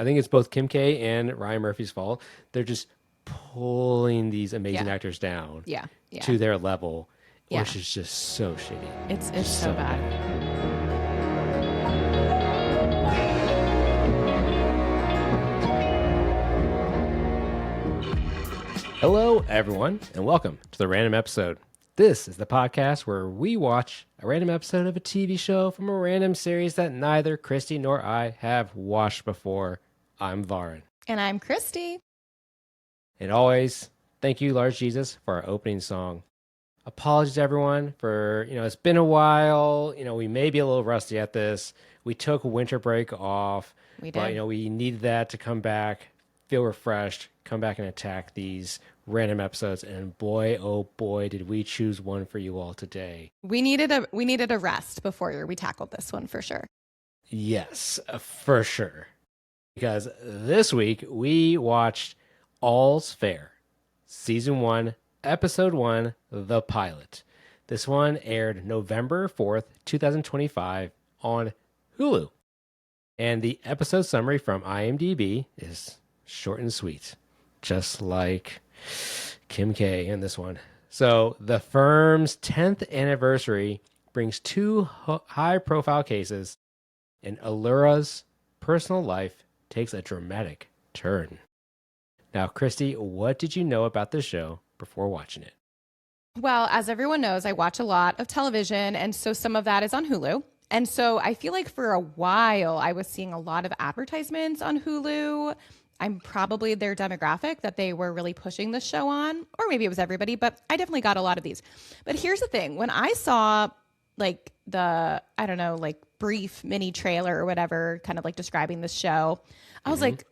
I think it's both Kim K and Ryan Murphy's fault. They're just pulling these amazing Yeah. actors down Yeah. Yeah. to their level, Yeah. which is just so shitty. It's Just so bad. Hello, everyone, and welcome to the Random Episode. This is the podcast where we watch a random episode of a TV show from a random series that neither Christy nor I have watched before. I'm Varun. And I'm Christie. And always, thank you, Lord Jesus, for our opening song. Apologies, everyone, for, it's been a while. We may be a little rusty at this. We took winter break off. We But, did. we needed that to come back, feel refreshed, come back and attack these random episodes. And boy, oh boy, did we choose one for you all today. We needed a rest before we tackled this one for sure. Yes, for sure. Because this week we watched All's Fair, Season 1, Episode 1, The Pilot. This one aired November 4th, 2025 on Hulu. And the episode summary from IMDb is short and sweet, just like Kim K in this one. So the firm's 10th anniversary brings two high-profile cases, and Allura's personal life takes a dramatic turn. Now, Christy, what did you know about this show before watching it? Well, as everyone knows, I watch a lot of television, and so some of that is on Hulu. And so I feel like for a while I was seeing a lot of advertisements on Hulu. I'm probably their demographic that they were really pushing the show on, or maybe it was everybody, but I definitely got a lot of these. But here's the thing. When I saw like the, I don't know, like brief mini trailer or whatever, kind of like describing the show, I was like,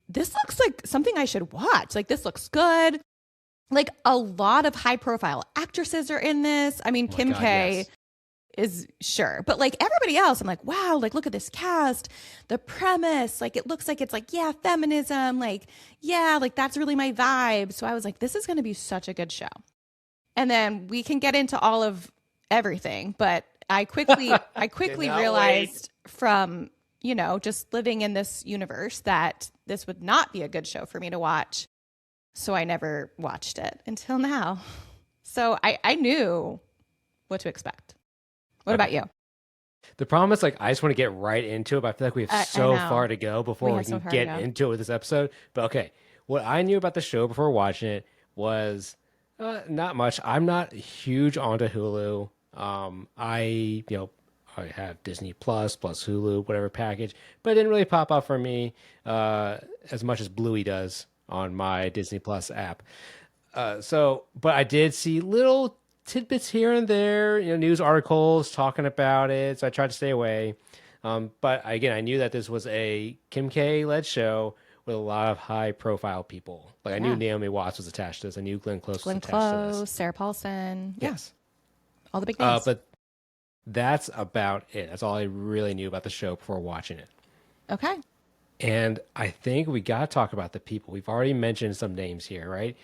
this looks like something I should watch. Like, this looks good. Like, a lot of high profile actresses are in this. I mean, Kim K Yes. is sure, but like everybody else, I'm like, wow, like look at this cast, the premise, like it looks like it's like, yeah, feminism, like, yeah, like that's really my vibe. So I was like, this is going to be such a good show. And then we can get into all of everything, but I quickly Cannot realized from, just living in this universe that this would not be a good show for me to watch. So I never watched it until now. So I knew what to expect. What about you? The problem is, like, I just want to get right into it, but I feel like we have I so know. far to go before we have so can far to get go. into it with this episode. But okay, what I knew about the show before watching it was not much. I'm not huge onto Hulu. I have Disney Plus Hulu, whatever package, but it didn't really pop up for me as much as Bluey does on my Disney Plus app. But I did see little tidbits here and there, news articles talking about it. So I tried to stay away. But again, I knew that this was a Kim K led show with a lot of high profile people. Like I knew Yeah. Naomi Watts was attached to this. I knew Glenn Close was Glenn attached to Close, this. Sarah Paulson. Yeah, Yes. all the big names. But that's about it. That's all I really knew about the show before watching it. Okay. And I think we got to talk about the people. We've already mentioned some names here, right?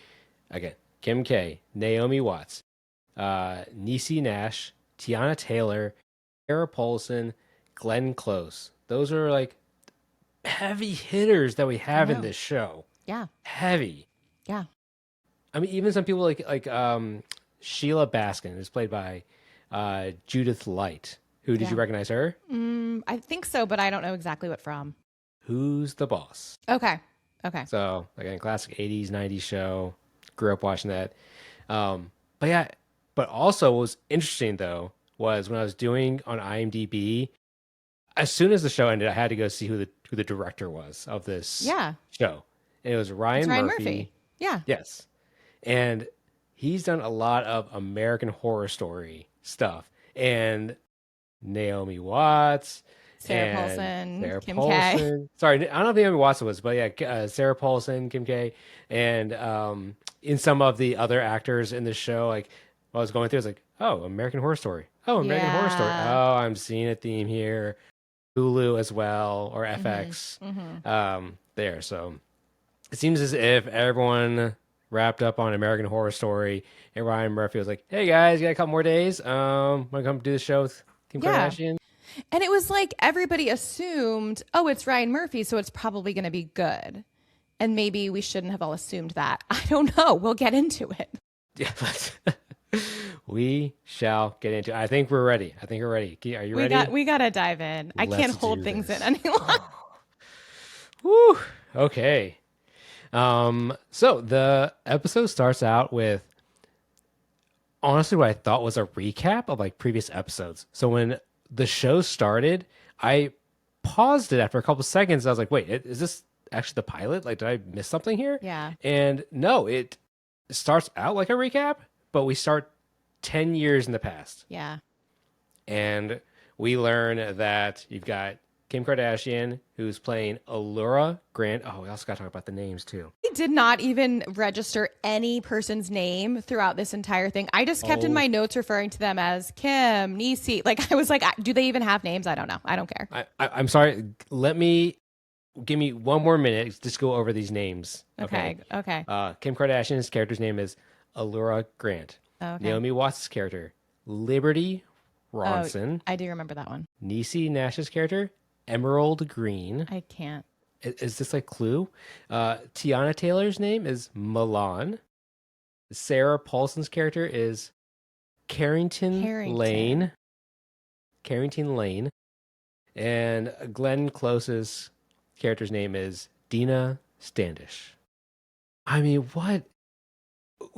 Again, Kim K, Naomi Watts, Niecy Nash, Tiana Taylor, Sarah Paulson, Glenn Close. Those are like heavy hitters that we have in this show. Yeah. Heavy. Yeah. I mean, even some people like Sheila Baskin, who's played by Judith Light. Who did you recognize her? I think so, but I don't know exactly what from. Who's the Boss? Okay. Okay. So again, classic 80s, 90s show. Grew up watching that. But yeah, but also what was interesting though was when I was doing on IMDb, as soon as the show ended, I had to go see who the director was of this show. And it was Ryan It's Ryan Murphy. Murphy. Yeah. Yes. And he's done a lot of American Horror Story stuff. And Naomi Watts, Sarah Paulson, Sarah Kim Paulson. K. Sorry, I don't know if Naomi Watts was, but yeah, Sarah Paulson, Kim K, and in some of the other actors in the show, like while I was going through, I was like, oh, American Horror Story. Oh, American Horror Story. Yeah. Oh, I'm seeing a theme here. Hulu as well, or FX there. So it seems as if everyone wrapped up on American Horror Story, and Ryan Murphy was like, hey guys, you got a couple more days? Want to come do the show with Kim Yeah. Kardashian? And it was like everybody assumed, oh, it's Ryan Murphy, so it's probably going to be good. And maybe we shouldn't have all assumed that. I don't know. We'll get into it. Yeah, we shall get into it. I think we're ready. Are you ready? We got to dive in. I can't hold things in any longer. Woo. Okay. So the episode starts out with honestly what I thought was a recap of like previous episodes. So when the show started, I paused it after a couple seconds. I was like, wait, is this actually the pilot? Like, did I miss something here? Yeah. And no, it starts out like a recap, but we start 10 years in the past. Yeah. And we learn that you've got Kim Kardashian, who's playing Allura Grant. Oh, we also got to talk about the names too. I did not even register any person's name throughout this entire thing. I just kept in my notes referring to them as Kim, Niecy. Like, I was like, do they even have names? I don't know. I don't care. I'm sorry. Give me one more minute. Just go over these names. Okay. Kim Kardashian's character's name is Allura Grant. Okay. Naomi Watts' character, Liberty Ronson. I do remember that one. Niecy Nash's character, Emerald Green. I can't. Is this like Clue? Tiana Taylor's name is Milan. Sarah Paulson's character is Carrington Lane. Carrington Lane. And Glenn Close's character's name is Dina Standish. I mean, what?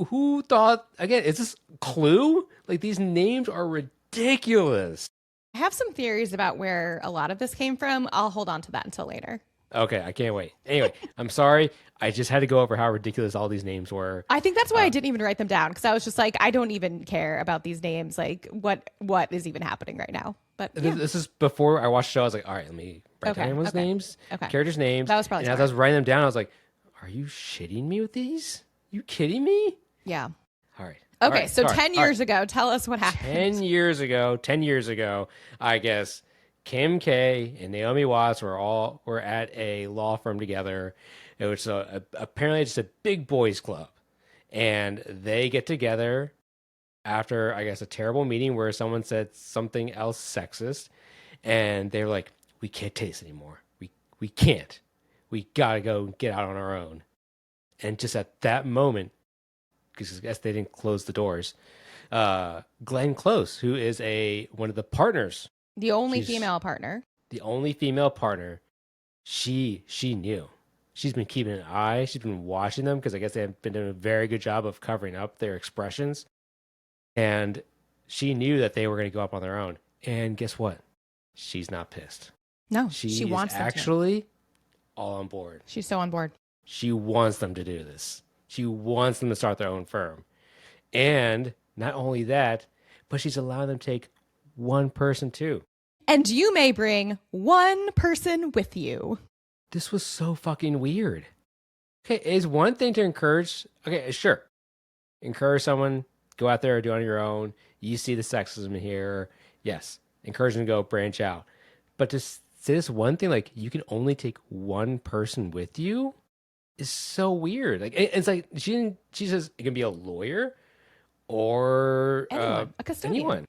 Who thought, again, is this Clue? Like, these names are ridiculous. I have some theories about where a lot of this came from. I'll hold on to that until later. Okay, I can't wait. Anyway, I'm sorry. I just had to go over how ridiculous all these names were. I think that's why I didn't even write them down, because I was just like, I don't even care about these names. Like, what is even happening right now? But yeah. This is before I watched the show. I was like, all right, let me write down everyone's names, characters' names. That was probably smart. As I was writing them down, I was like, are you shitting me with these? You kidding me? Yeah. All right. Okay, so 10 years ago, tell us what happened. 10 years ago, I guess Kim K and Naomi Watts were at a law firm together. It was apparently just a big boys club, and they get together after, I guess, a terrible meeting where someone said something else sexist, and they were like, "We can't take this anymore. We can't. We gotta go get out on our own." And just at that moment, because I guess they didn't close the doors, Glenn Close, who is one of the partners, the only female partner, she knew. She's been keeping an eye. She's been watching them, because I guess they have been doing a very good job of covering up their expressions. And she knew that they were going to go up on their own. And guess what? She's not pissed. No, she wants them to. Actually all on board. She's so on board. She wants them to do this. She wants them to start their own firm. And not only that, but she's allowing them to take one person too. And you may bring one person with you. This was so fucking weird. Okay, it's one thing to encourage. Okay, sure. Encourage someone, go out there, do it on your own. You see the sexism here. Yes. Encourage them to go branch out. But to say this one thing, like, you can only take one person with you, is so weird. Like, it's like she says it can be a lawyer or anyone, a custodian. Anyone.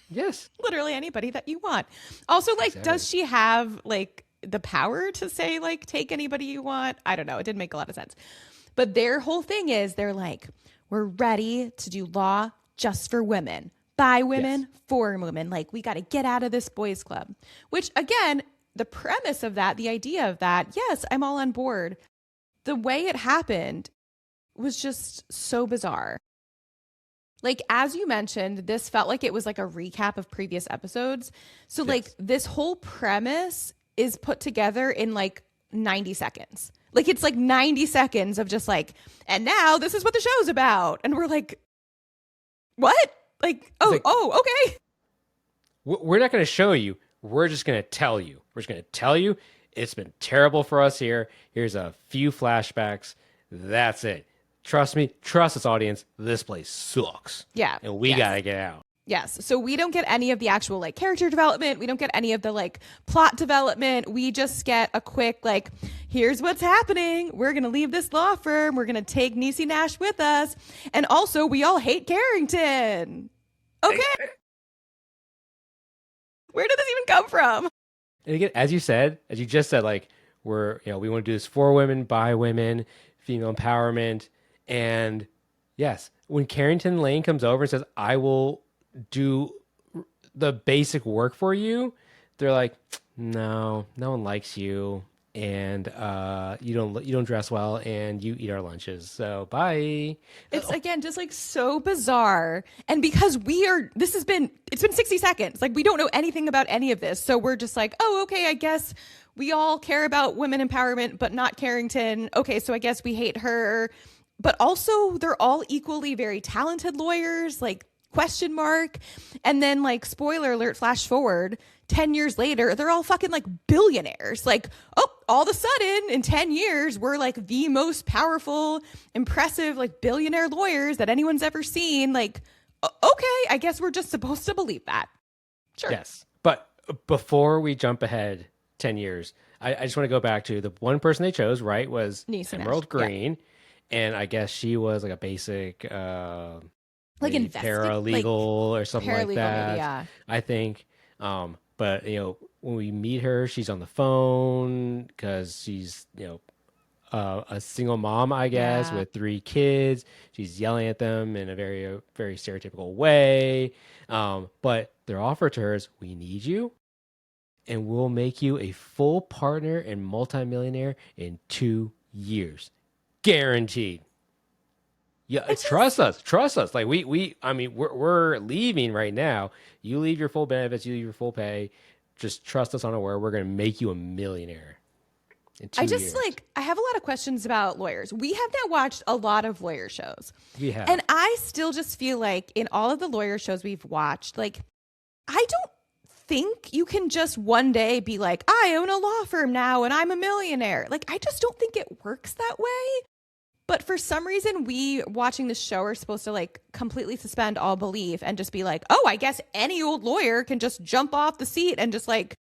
Yes. Literally anybody that you want. Also, like, exactly. Does she have like the power to say, like, take anybody you want? I don't know. It didn't make a lot of sense. But their whole thing is they're like, we're ready to do law just for women, by women, for women. Like, we got to get out of this boys club, which, again, the premise of that, the idea of that, yes, I'm all on board. The way it happened was just so bizarre. Like, as you mentioned, this felt like it was like a recap of previous episodes. So like this whole premise is put together in like 90 seconds. Like, it's like 90 seconds of just like, and now this is what the show's about. And we're like, what? Like, okay. We're not going to show you. We're just going to tell you. We're just going to tell you it's been terrible for us here. Here's a few flashbacks. That's it. Trust me. Trust us, audience. This place sucks. Yeah. And we got to get out. Yes. So we don't get any of the actual like character development. We don't get any of the like plot development. We just get a quick like, here's what's happening. We're going to leave this law firm. We're going to take Niecy Nash with us. And also, we all hate Carrington. Okay. Where did this even come from? And again, as you just said, like we want to do this for women, by women, female empowerment. And yes, when Carrington Lane comes over and says, I will do the basic work for you, they're like, no, no one likes you. And you don't dress well, and you eat our lunches. So bye. It's again just like so bizarre. And because it's been 60 seconds. Like we don't know anything about any of this. So we're just like, oh, okay, I guess we all care about women empowerment, but not Carrington. Okay, so I guess we hate her. But also they're all equally very talented lawyers, like question mark. And then like spoiler alert, flash forward 10 years later, they're all fucking like billionaires. Like, oh, all of a sudden in 10 years, we're like the most powerful, impressive, like billionaire lawyers that anyone's ever seen. Like, okay, I guess we're just supposed to believe that. Sure. Yes. But before we jump ahead 10 years, I just want to go back to the one person they chose, right, was Neeson Emerald Green. Yeah. And I guess she was like a basic like paralegal or something like that. Maybe, yeah. I think. But when we meet her, she's on the phone because she's a single mom, I guess, with 3 kids. She's yelling at them in a very very stereotypical way. But their offer to her is, we need you, and we'll make you a full partner and multimillionaire in 2 years, guaranteed. Yeah, trust us. Like we're leaving right now. You leave your full benefits, you leave your full pay. Just trust us on where we're going to make you a millionaire in 2 years. I have a lot of questions about lawyers. We have now watched a lot of lawyer shows. We have. And I still just feel like in all of the lawyer shows we've watched, like, I don't think you can just one day be like, I own a law firm now and I'm a millionaire. Like, I just don't think it works that way. But for some reason, we watching this show are supposed to like completely suspend all belief and just be like, oh, I guess any old lawyer can just jump off the seat and just like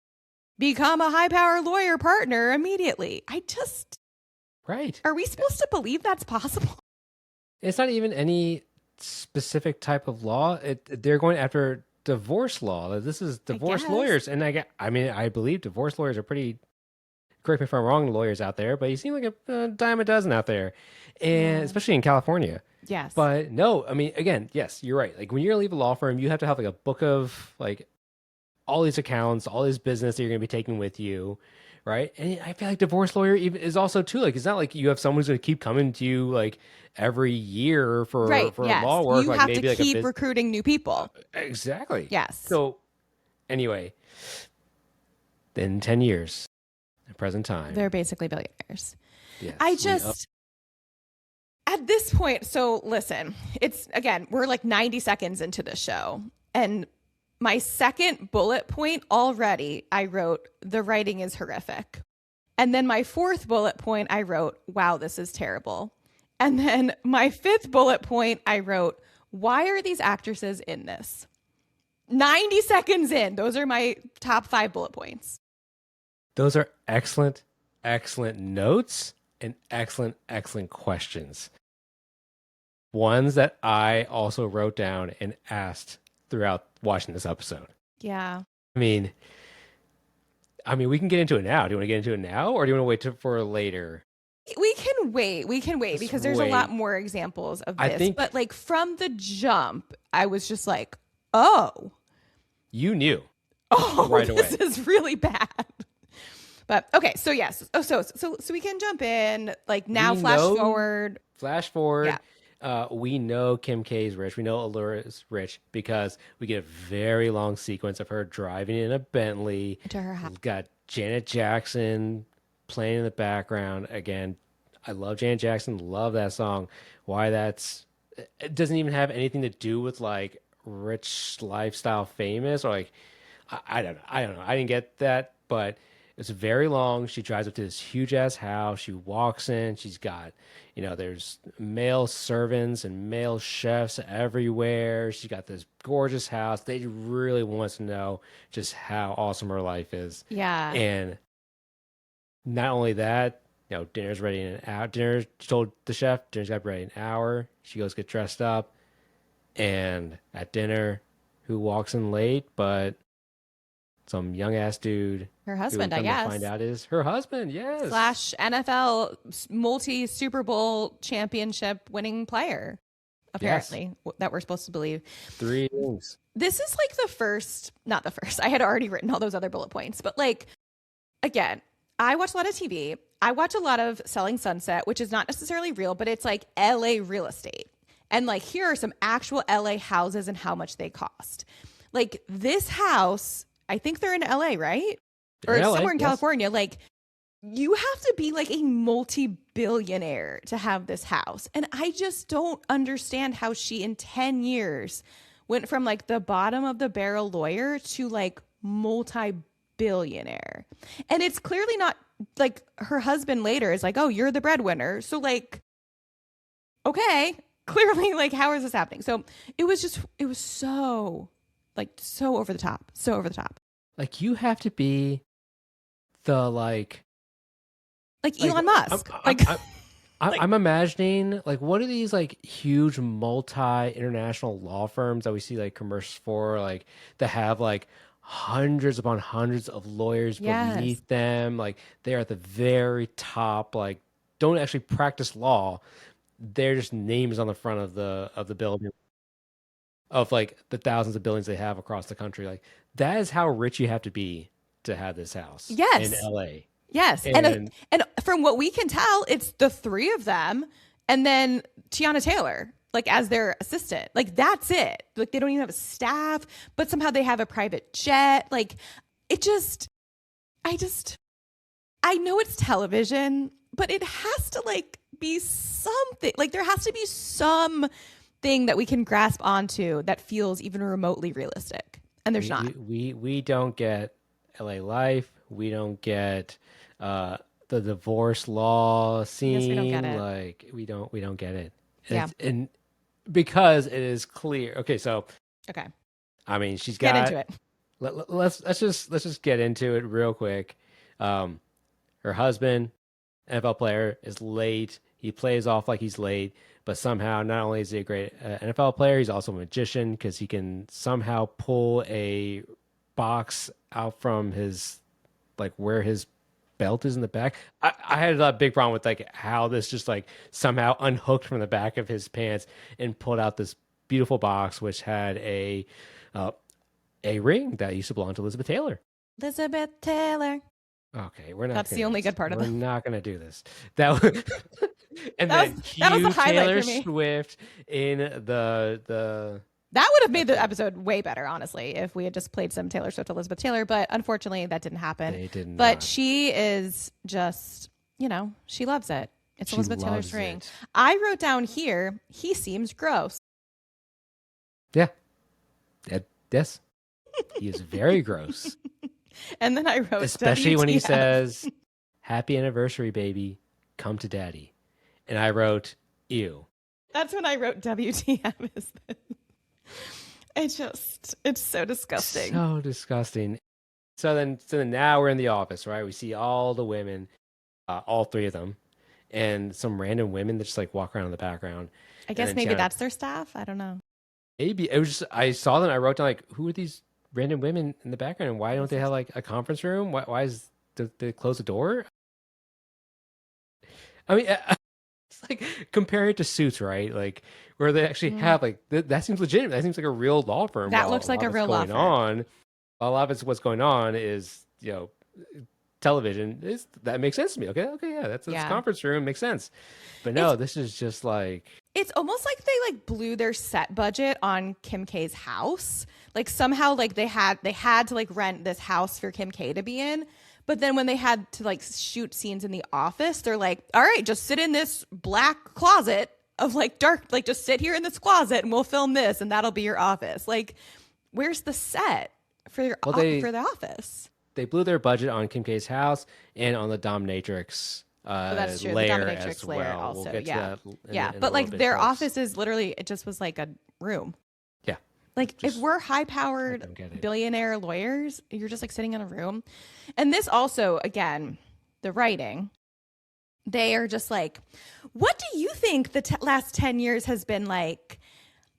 become a high power lawyer partner immediately. Right. Are we supposed to believe that's possible? It's not even any specific type of law. They're going after divorce law. This is divorce lawyers. And I believe divorce lawyers are pretty, correct me if I'm wrong, lawyers out there, but you seem like a dime a dozen out there, and especially in California. Yes. But no, I mean, again, yes, you're right. Like when you're going to leave a law firm, you have to have like a book of like all these accounts, all this business that you're going to be taking with you, right? And I feel like divorce lawyer even is also too, like, it's not like you have someone who's going to keep coming to you like every year for law work. You like have maybe to like keep recruiting new people. Exactly. Yes. So anyway, in 10 years, at present time, they're basically billionaires. Yes, At this point, so listen, we're like 90 seconds into the show, and my second bullet point already, I wrote, the writing is horrific. And then my fourth bullet point, I wrote, wow, this is terrible. And then my fifth bullet point, I wrote, why are these actresses in this? 90 seconds in, those are my top 5 bullet points. Those are excellent notes and excellent questions. Ones that I also wrote down and asked throughout watching this episode. Yeah. I mean, we can get into it now. Do you want to get into it now, or do you want to wait for later? We can wait because there's a lot more examples of this. But like from the jump, I was just like, oh. You knew. Oh, right away. This is really bad. But okay, so yes. Oh, so we can jump in like now. Flash forward. Yeah. We know Kim K is rich. We know Allura is rich because we get a very long sequence of her driving in a Bentley to her house. We've got Janet Jackson playing in the background. Again, I love Janet Jackson. Love that song. It doesn't even have anything to do with like rich lifestyle famous or like, I don't know. I didn't get that, but it's very long. She drives up to this huge ass house. She walks in. She's got, there's male servants and male chefs everywhere. She's got this gorgeous house. They really wants to know just how awesome her life is. Yeah. And not only that, dinner's ready in an hour. She told the chef, dinner's got ready in an hour. She goes get dressed up. And at dinner, who walks in late, but some young ass dude. Her Who husband, I come to guess. find out is her husband. Yes. Slash NFL multi Super Bowl championship winning player, apparently, that we're supposed to believe. 3 rings. This is like the first, not the first. I had already written all those other bullet points, but like, again, I watch a lot of TV. I watch a lot of Selling Sunset, which is not necessarily real, but it's like LA real estate. And like, here are some actual LA houses and how much they cost. Like this house, I think they're in LA, right? Or LA, somewhere in yes. California. Like you have to be like a multi-billionaire to have this house. And I just don't understand how she in 10 years went from like the bottom of the barrel lawyer to like multi-billionaire. And it's clearly not like her husband later is like, oh, you're the breadwinner. So like, okay, clearly like, how is this happening? So it was so like, so over the top, so over the top. Like you have to be the like Elon Musk. I'm imagining like what are these like huge multi-international law firms that we see like commercials for, like that have like hundreds upon hundreds of lawyers beneath them, like they're at the very top, like don't actually practice law, they're just names on the front of the building of like the thousands of buildings they have across the country. Like that is how rich you have to be to have this house in LA. Yes. And from what we can tell, it's the three of them and then Tiana Taylor, like as their assistant. Like that's it. Like they don't even have a staff, but somehow they have a private jet. Like it just, I know it's television, but it has to like be something. Like there has to be some thing that we can grasp onto that feels even remotely realistic. And there's not. We don't get LA life. We don't get the divorce law scene. Yes, we don't get it. Like we don't get it. Yeah. And because it is clear. Okay, so okay. I mean, she's get got into it. Let's just get into it real quick. Her husband, NFL player, is late. He plays off like he's late, but somehow not only is he a great NFL player, he's also a magician because he can somehow pull a box out from his like where his belt is in the back. I had a big problem with like how this just like somehow unhooked from the back of his pants and pulled out this beautiful box which had a ring that used to belong to Elizabeth Taylor. Elizabeth Taylor. Okay, we're not. That's the only good part of it. We're not going to do this. That was, and then that was the highlight Taylor for me. Swift in the. That would have made the episode way better, honestly, if we had just played some Taylor Swift, Elizabeth Taylor. But unfortunately, that didn't happen. They did not. But she is just, she loves it. It's She Elizabeth Taylor's loves ring. it. I wrote down here, he seems gross. Yeah. Yes. He is very gross. And then I wrote, Especially when he WTF. says, "Happy anniversary, baby. Come to daddy." And I wrote, "Ew." That's when I wrote WTF is this. It's so disgusting. So disgusting. So then now we're in the office, right? We see all the women, all three of them, and some random women that just like walk around in the background. I guess then maybe Tiana- that's their staff. I don't know. Maybe it was just, I saw them. I wrote down like, who are these random women in the background? And why don't they have like a conference room? Why did they close the door? I mean, it's like compare it to Suits, right? Like where they actually have like that seems legitimate. That seems like a real law firm. That looks like a real law firm. On a lot of it's what's going on is television. That makes sense to me. Okay, yeah, that's a conference room, makes sense. But no, this is just like it's almost like they like blew their set budget on Kim K's house. Like somehow like they had to like rent this house for Kim K to be in. But then when they had to like shoot scenes in the office, they're like, all right, just sit in this black closet of like dark, like just sit here in this closet and we'll film this and that'll be your office. Like, where's the set for the office? They blew their budget on Kim K's house and on the dominatrix that's true. layer The dominatrix as layer well. also, We'll get yeah. to that in But a like little bit, their folks. office is literally, it just was like a room. Yeah. Like Just- if we're I high-powered don't get it. billionaire lawyers, you're just like sitting in a room. And this also, again, the writing, they are just like, what do you think the last 10 years has been like?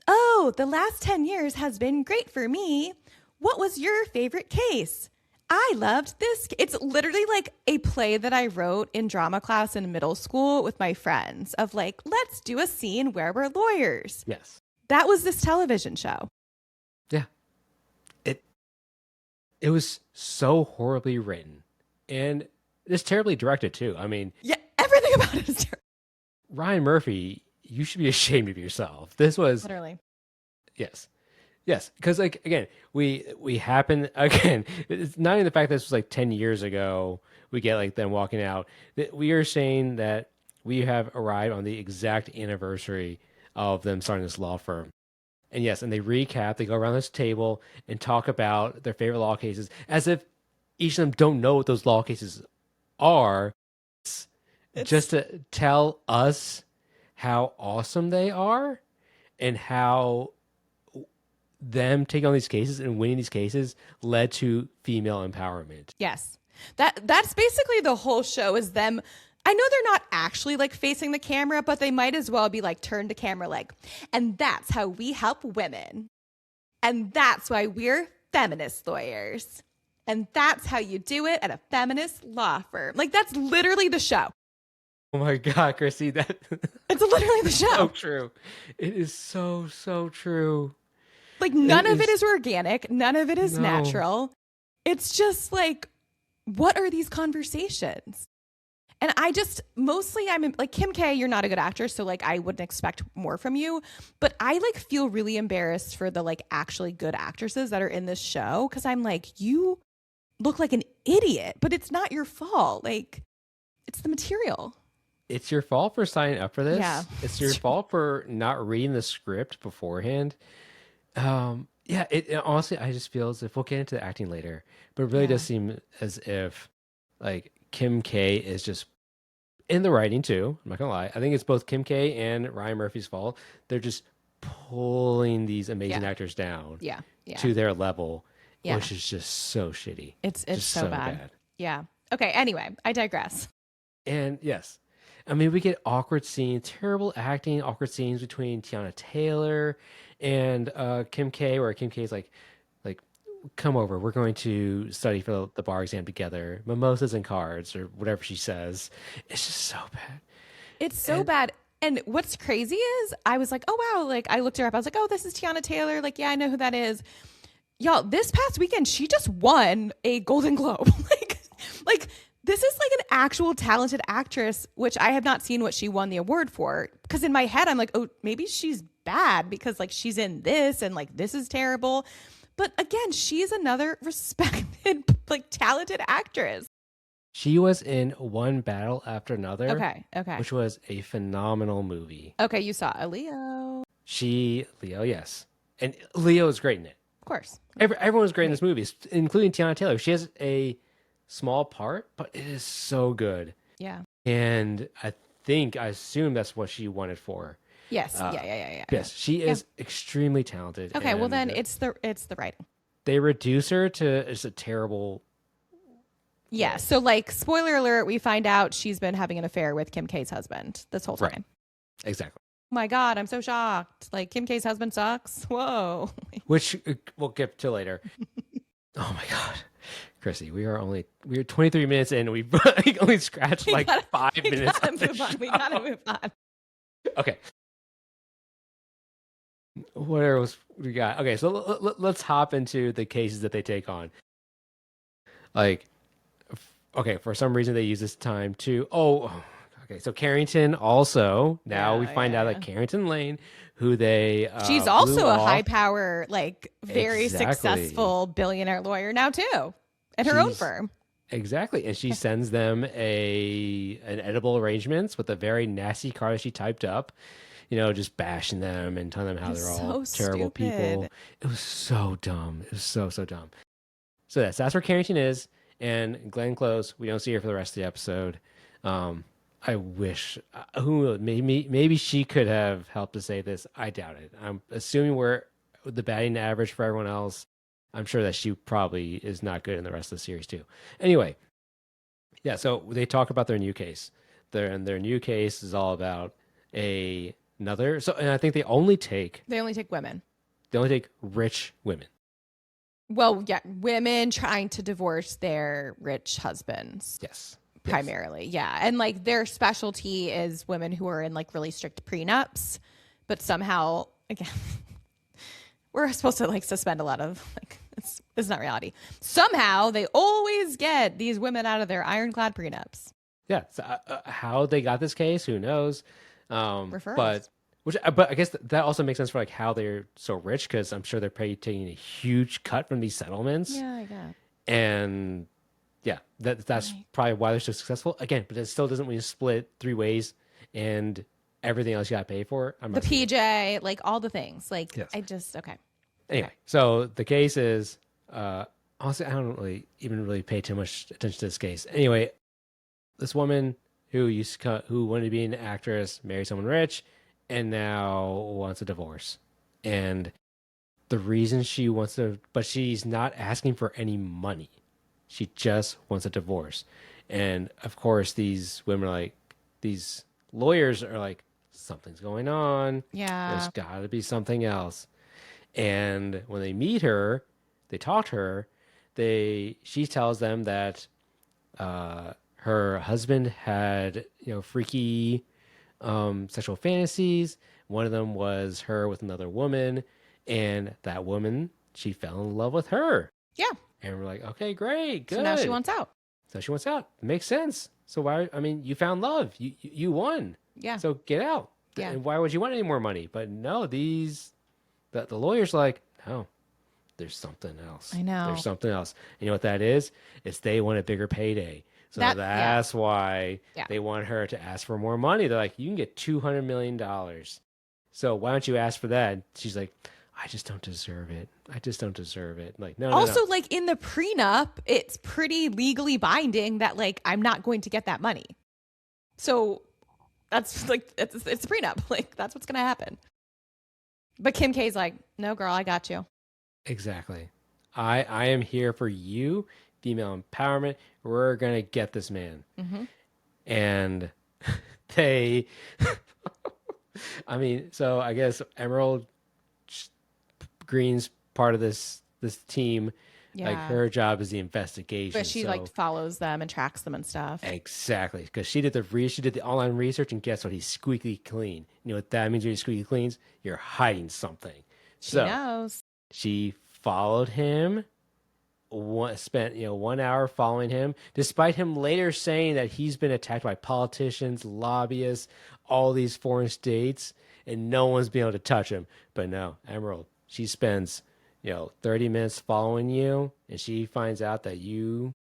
Oh, the last 10 years has been great for me. What was your favorite case? I loved this. It's literally like a play that I wrote in drama class in middle school with my friends of like, let's do a scene where we're lawyers. Yes. That was this television show. Yeah. It was so horribly written and it's terribly directed too. I mean, Yeah, everything about it is terrible. Ryan Murphy, you should be ashamed of yourself. This was Literally. yes. Yes, because like again, we happen again. It's not even the fact that this was like 10 years ago. We get like them walking out. We are saying that we have arrived on the exact anniversary of them starting this law firm. And yes, and they recap. They go around this table and talk about their favorite law cases, as if each of them don't know what those law cases are, just to tell us how awesome they are and how them taking on these cases and winning these cases led to female empowerment. Yes. That's basically the whole show is them. I know they're not actually like facing the camera, but they might as well be like turned to camera like, and that's how we help women. And that's why we're feminist lawyers. And that's how you do it at a feminist law firm. Like that's literally the show. Oh my God, Chrissy, that It's literally the show. so true. It is so, so true. Like none of it is organic. None of it is natural. It's just like, what are these conversations? And I just mostly I'm like Kim K, you're not a good actor, so like I wouldn't expect more from you. But I like feel really embarrassed for the like actually good actresses that are in this show because I'm like, you look like an idiot, but it's not your fault. Like it's the material. It's your fault for signing up for this. Yeah. It's your fault for not reading the script beforehand. Yeah, it honestly, I just feel as if we'll get into the acting later, but it really does seem as if like Kim K is just in the writing too. I'm not gonna lie. I think it's both Kim K and Ryan Murphy's fault. They're just pulling these amazing actors down to their level, which is just so shitty. It's just so bad. Yeah. Okay. Anyway, I digress. And yes, I mean, we get awkward scenes, terrible acting, awkward scenes between Tiana Taylor and Kim K, where Kim K is like, come over, we're going to study for the bar exam together, mimosas and cards, or whatever she says. It's just so bad. It's so bad. And what's crazy is I was like, oh, wow. Like I looked her up. I was like, oh, this is Tiana Taylor. Like, yeah, I know who that is. Y'all, this past weekend, she just won a Golden Globe. like this is like an actual talented actress, which I have not seen what she won the award for. Because in my head, I'm like, oh, maybe she's bad because like she's in this and like this is terrible. But again, she's another respected, like talented actress. She was in One Battle After Another. Okay. Which was a phenomenal movie. Okay, you saw a Leo. Leo, yes. And Leo is great in it. Of course. Everyone was great in this movie, including Tiana Taylor. She has a small part, but it is so good. Yeah. And I assume that's what she wanted for. Yes. Yeah. Yes, she is extremely talented. Okay, well then it's the writing. They reduce her to just a terrible. Yeah. So like, spoiler alert, we find out she's been having an affair with Kim K's husband this whole time. Right. Exactly. Oh my God, I'm so shocked. Like Kim K's husband sucks. Whoa. Which we'll get to later. Oh my God. Chrissy, we're 23 minutes in. We've only scratched like 5 minutes. We gotta move on. Okay. What else we got? Okay, so let's hop into the cases that they take on. Like, okay, for some reason they use this time to. Okay, so Carrington also. Now we find out that Carrington Lane, who they she's also a high power, like very successful billionaire lawyer now too, at her own firm. Exactly, and she sends them an edible arrangements with a very nasty card that she typed up. Just bashing them and telling them how they're all terrible people. It was so dumb. It was so dumb. So that's where Carrington is, and Glenn Close. We don't see her for the rest of the episode. I wish maybe she could have helped to save this. I doubt it. I'm assuming we're the batting average for everyone else. I'm sure that she probably is not good in the rest of the series too. Anyway, yeah. So they talk about their new case. Their new case is all about another. So, and I think they only take women. They only take rich women. Well, yeah, women trying to divorce their rich husbands. Yes. Primarily, yeah. And like their specialty is women who are in like really strict prenups, but somehow, again, we're supposed to like suspend a lot of like it's not reality. Somehow they always get these women out of their ironclad prenups. Yeah. So, how they got this case, who knows? Referrals. But I guess that also makes sense for like how they're so rich, because I'm sure they're probably taking a huge cut from these settlements. Yeah, I got. And yeah, that's probably why they're so successful. Again, but it still doesn't when you split 3 ways and everything else you got to pay for. The PJ, like all the things. Like Yes. I just okay. Anyway, so the case is honestly, I don't really pay too much attention to this case. Anyway, this woman who wanted to be an actress married someone rich and now wants a divorce. And the reason she wants to, but she's not asking for any money. She just wants a divorce. And of course, these women are like, these lawyers are like, something's going on. Yeah. There's got to be something else. And when they meet her, they talk to her. She tells them that her husband had freaky sexual fantasies. One of them was her with another woman, and that woman, she fell in love with her. Yeah. And we're like, okay, great, good. So now she wants out. So she wants out. Makes sense. So why? I mean, you found love. You won. Yeah. So get out. Yeah. And why would you want any more money? But no, the lawyer's like, no, there's something else. I know. There's something else. And you know what that is? It's they want a bigger payday. So that's why they want her to ask for more money. They're like, you can get $200 million. So why don't you ask for that? She's like, I just don't deserve it. I just don't deserve it. Like, no. Also, like in the prenup, it's pretty legally binding that like I'm not going to get that money. So that's like it's a prenup. Like that's what's gonna happen. But Kim K's like, no, girl, I got you. Exactly. I am here for you. Female empowerment. We're gonna get this man. Mm-hmm. And they, I mean, so I guess Emerald Green's part of this team. Yeah. Like her job is the investigation. But she like follows them and tracks them and stuff. Exactly, because she did the online research, and guess what? He's squeaky clean. You know what that means when you're squeaky clean? You're hiding something. She knows. She followed him. Spent 1 hour following him, despite him later saying that he's been attacked by politicians, lobbyists, all these foreign states, and no one's been able to touch him. But no, Emerald, she spends 30 minutes following you, and she finds out that you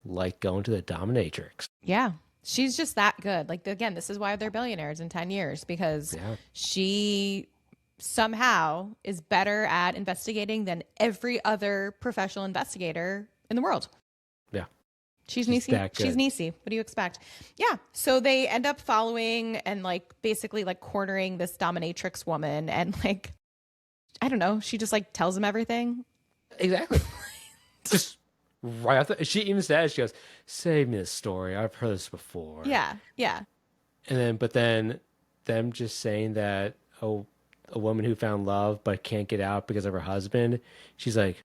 like going to the dominatrix. Yeah, she's just that good. Like again, this is why they're billionaires in 10 years, because she somehow is better at investigating than every other professional investigator in the world. Yeah. She's Niecy. She's Niecy. What do you expect? Yeah. So they end up following and like basically like cornering this dominatrix woman, and like, I don't know, she just like tells him everything. Exactly. Just right after she even says, she goes, save me this story. I've heard this before. Yeah. Yeah. And then them just saying that, oh, a woman who found love but can't get out because of her husband. She's like,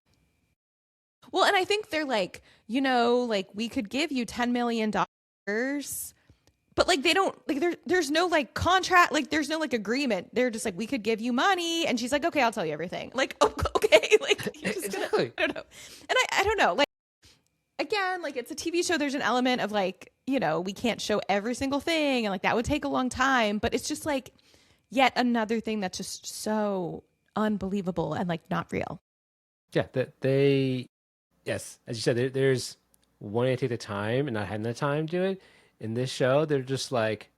well, and I think they're like, like we could give you $10 million, but like they don't like there's no like contract, like there's no like agreement. They're just like, we could give you money, and she's like, okay, I'll tell you everything. Like, okay, like you're just exactly. I don't know, and I don't know, like again, like it's a TV show. There's an element of like we can't show every single thing, and like that would take a long time. But it's just like yet another thing that's just so unbelievable and like not real. Yeah, yes, as you said, there's wanting to take the time and not having the time to do it. In this show, they're just like,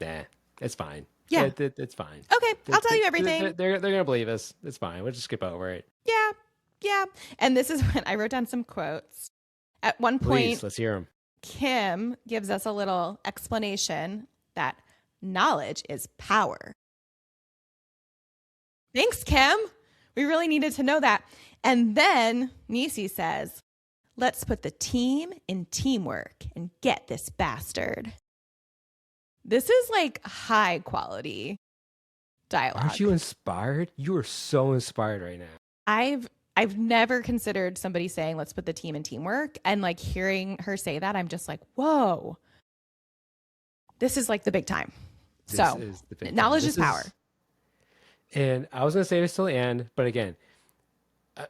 nah, it's fine. Yeah, it's fine. Okay, I'll tell you everything. They're gonna believe us. It's fine. We'll just skip over it. Yeah. And this is when I wrote down some quotes. At one point, please, let's hear them. Kim gives us a little explanation that knowledge is power. Thanks, Kim. We really needed to know that. And then Niecy says, let's put the team in teamwork and get this bastard. This is like high quality dialogue. Aren't you inspired? You are so inspired right now. I I've never considered somebody saying, let's put the team in teamwork. And like hearing her say that, I'm just like, whoa, this is like the big time. This So is the big time. knowledge This is power. And I was going to say this till the end, but again,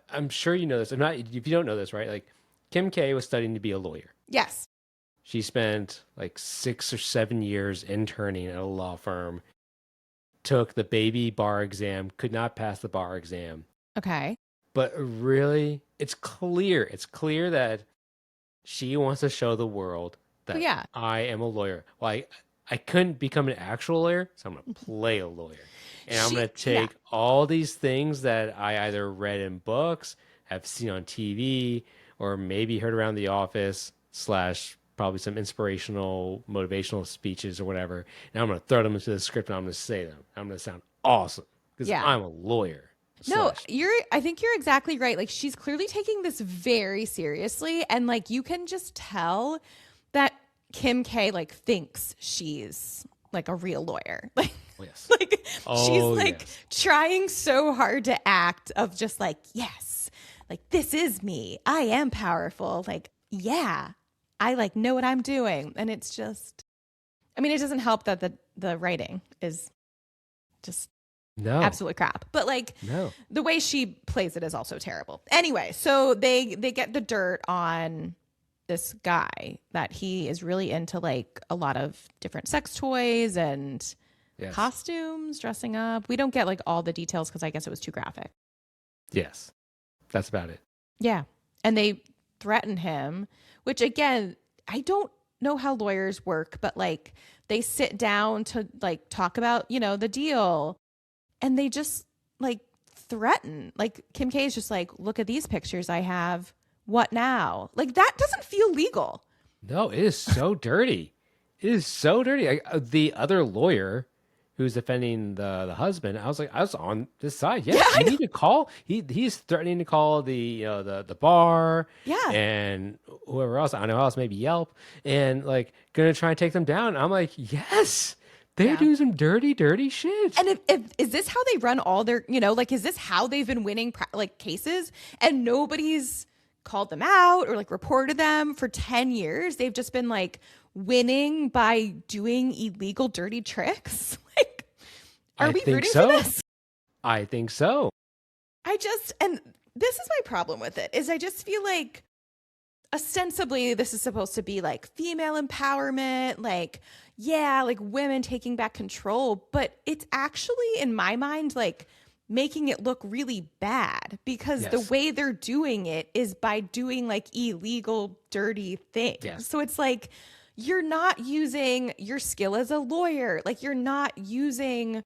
I'm sure you know this. I'm not, if you don't know this, right? Like Kim K was studying to be a lawyer. Yes. She spent like 6 or 7 years interning at a law firm, took the baby bar exam, could not pass the bar exam. Okay. But really, it's clear. It's clear that she wants to show the world that Well, yeah. I am a lawyer. Well, I couldn't become an actual lawyer, so I'm going to play a lawyer. And I'm going to take all these things that I either read in books, have seen on TV, or maybe heard around the office, / probably some inspirational, motivational speeches or whatever. And I'm going to throw them into the script and I'm going to say them. I'm going to sound awesome because I'm a lawyer. No, I think you're exactly right. Like she's clearly taking this very seriously. And like you can just tell that Kim K like thinks she's like a real lawyer. Like, like she's like trying so hard to act of just like, yes, like this is me. I am powerful. Like, yeah, I like know what I'm doing. And it's just, I mean, it doesn't help that the writing is just absolute crap. But like the way she plays it is also terrible. Anyway, so they get the dirt on this guy that he is really into like a lot of different sex toys and costumes, dressing up. We don't get like all the details because I guess it was too graphic. Yes. That's about it. Yeah. And they threaten him, which again, I don't know how lawyers work, but like they sit down to like talk about, you know, the deal and they just like threaten. Like Kim K is just like, look at these pictures I have. What now? Like that doesn't feel legal. No, it is so dirty. It is so dirty. The other lawyer who's defending the husband, I was on this side. Yeah, you need to call. He's threatening to call the bar. Yeah, and whoever else. I don't know who else, maybe Yelp, and like gonna try and take them down. I'm like, yes. They're doing some dirty, dirty shit. And if is this how they run all their, you know, like, is this how they've been winning like cases and nobody's called them out or like reported them for 10 years? They've just been like winning by doing illegal, dirty tricks. Like, are we rooting for this? I think so. And this is my problem with it is I just feel like ostensibly this is supposed to be like female empowerment, like, yeah, like women taking back control, but it's actually in my mind like making it look really bad because the way they're doing it is by doing like illegal, dirty things. Yes. So it's like you're not using your skill as a lawyer, like you're not using,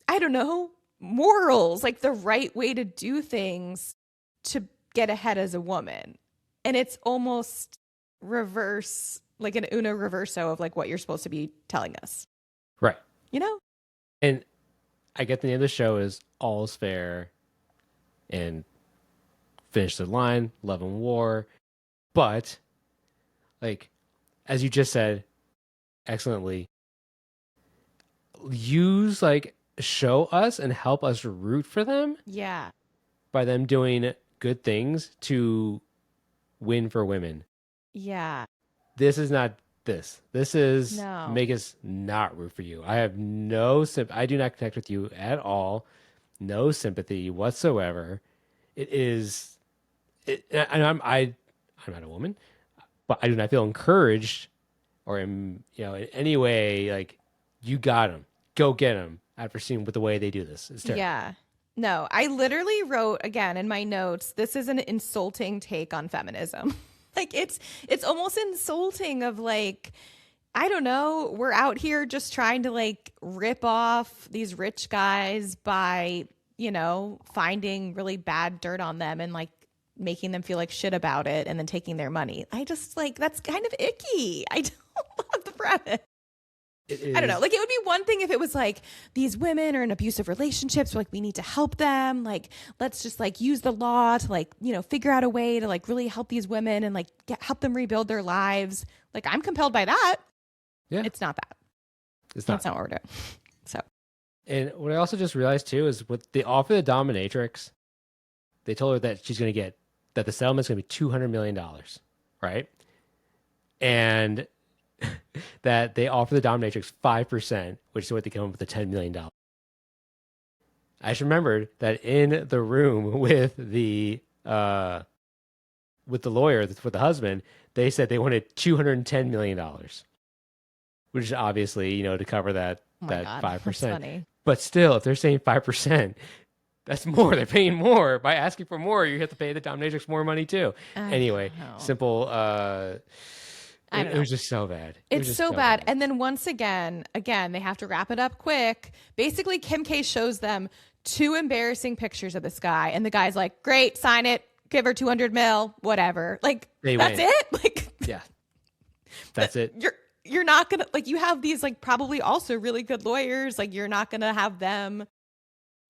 I don't know, morals, like the right way to do things to get ahead as a woman. And it's almost reverse, like an uno reverso of like what you're supposed to be telling us. Right. You know? And I get the name of the show is All's Fair and finish the line, love and war. But like, as you just said excellently, use like show us and help us root for them. Yeah. By them doing good things to win for women. Yeah. This is not this. This is make us not root for you. I have no I do not connect with you at all. No sympathy whatsoever. It is and I'm not a woman, but I do not feel encouraged or am, you know, in any way like you got him. Go get him after seeing with the way they do this. It's terrible. Yeah. No, I literally wrote again in my notes, this is an insulting take on feminism. Like it's almost insulting of like, I don't know, we're out here just trying to like rip off these rich guys by, you know, finding really bad dirt on them and like making them feel like shit about it and then taking their money. I just like, that's kind of icky. I don't love the premise. I don't know. Like, it would be one thing if it was like these women are in abusive relationships. Like, we need to help them. Like, let's just like use the law to like, you know, figure out a way to like really help these women and like help them rebuild their lives. Like, I'm compelled by that. Yeah. It's not that. That's not what we're doing. So. And what I also just realized too is with the offer of the dominatrix, they told her that she's going to get that the settlement's going to be $200 million, right? And that they offer the dominatrix 5%, which is what they come up with the $10 million. I just remembered that in the room with the lawyer, with the husband, they said they wanted $210 million, which is obviously, to cover that Oh my that God, that's 5%. funny. But still, if they're saying 5%, that's more. They're paying more. By asking for more, you have to pay the dominatrix more money too. I Anyway, know. simple. I don't It know. was just so bad. It was It's just so so bad. And then once again, they have to wrap it up quick. Basically, Kim K shows them two embarrassing pictures of this guy, and the guy's like, "Great, sign it, give her 200 mil, whatever." Like They that's win. it. Like Yeah, that's it. you're not gonna like you have these like probably also really good lawyers. Like you're not gonna have them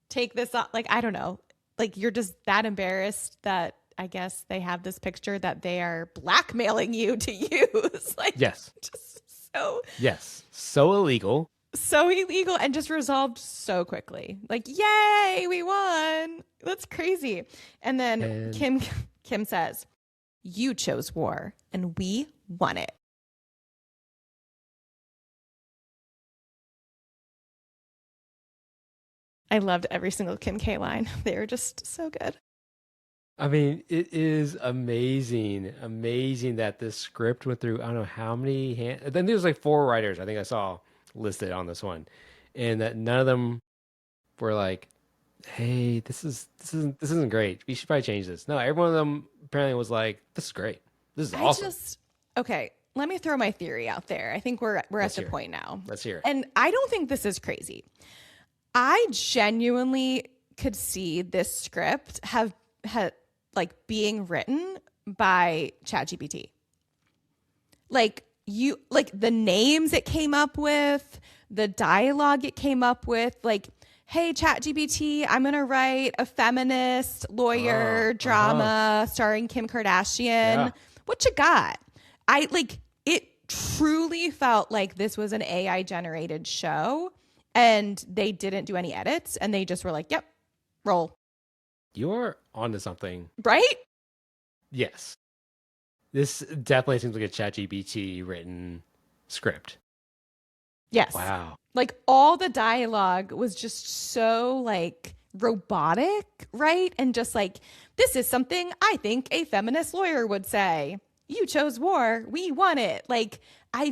take this up. Like I don't know. Like you're just that embarrassed that I guess they have this picture that they are blackmailing you to use. Like Yes, just so yes. So illegal. so illegal and just resolved so quickly. Like, yay, we won. That's crazy. And then And Kim says, "You chose war and we won it." I loved every single Kim K line. They were just so good. I mean, it is amazing, amazing that this script went through. I don't know how many Then there's like 4 writers I think I saw listed on this one, and that none of them were like, "Hey, this isn't great. We should probably change this." No, every one of them apparently was like, "This is great. This is awesome." Okay, let me throw my theory out there. I think we're at Let's the hear it. point now. Let's hear it. And I don't think this is crazy. I genuinely could see this script have had like being written by ChatGPT. Like the names it came up with, the dialogue it came up with, like, "Hey ChatGPT, I'm gonna write a feminist lawyer drama starring Kim Kardashian. Yeah. What you got?" I like it truly felt like this was an AI generated show and they didn't do any edits and they just were like, "Yep, roll." You're onto something. Right? Yes. This definitely seems like a ChatGPT written script. Yes. Wow. Like all the dialogue was just so like robotic, right? And just like, "This is something I think a feminist lawyer would say. You chose war, we won it." Like I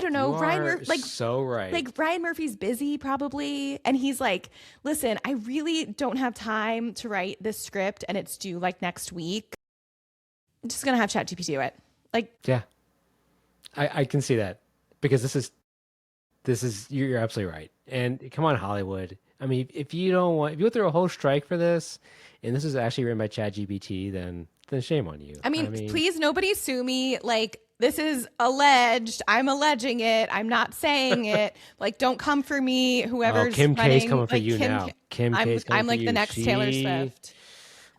don't know. You Ryan are Murphy, like so right. like Ryan Murphy's busy probably, and he's like, "Listen, I really don't have time to write this script, and it's due like next week. I'm just gonna have ChatGPT do it." Like, Yeah. I can see that because you're absolutely right. And come on, Hollywood. I mean, if you go through a whole strike for this, and this is actually written by ChatGPT, then shame on you. I mean, please, nobody sue me. Like, this is alleged. I'm alleging it. I'm not saying it. Like, don't come for me. Whoever's Kim K's running, coming for like, you now. Kim K's coming I'm for like you. the next Taylor Swift.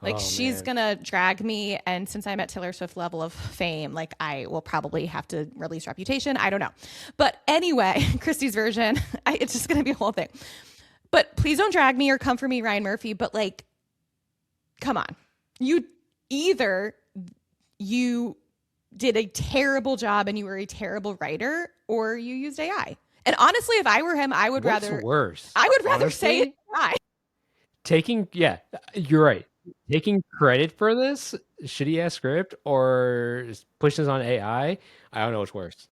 Like, Oh, she's man. gonna drag me, and since I'm at Taylor Swift level of fame, like I will probably have to release Reputation. I don't know, but anyway, Christie's version, it's just gonna be a whole thing. But please don't drag me or come for me, Ryan Murphy. But like, come on, either you did a terrible job and you were a terrible writer, or you used AI. And honestly, if I were him, I would What's rather worse? I would rather say Honestly? it's AI. Yeah, you're right. Taking credit for this shitty ass script or pushing this on AI, I don't know what's worse.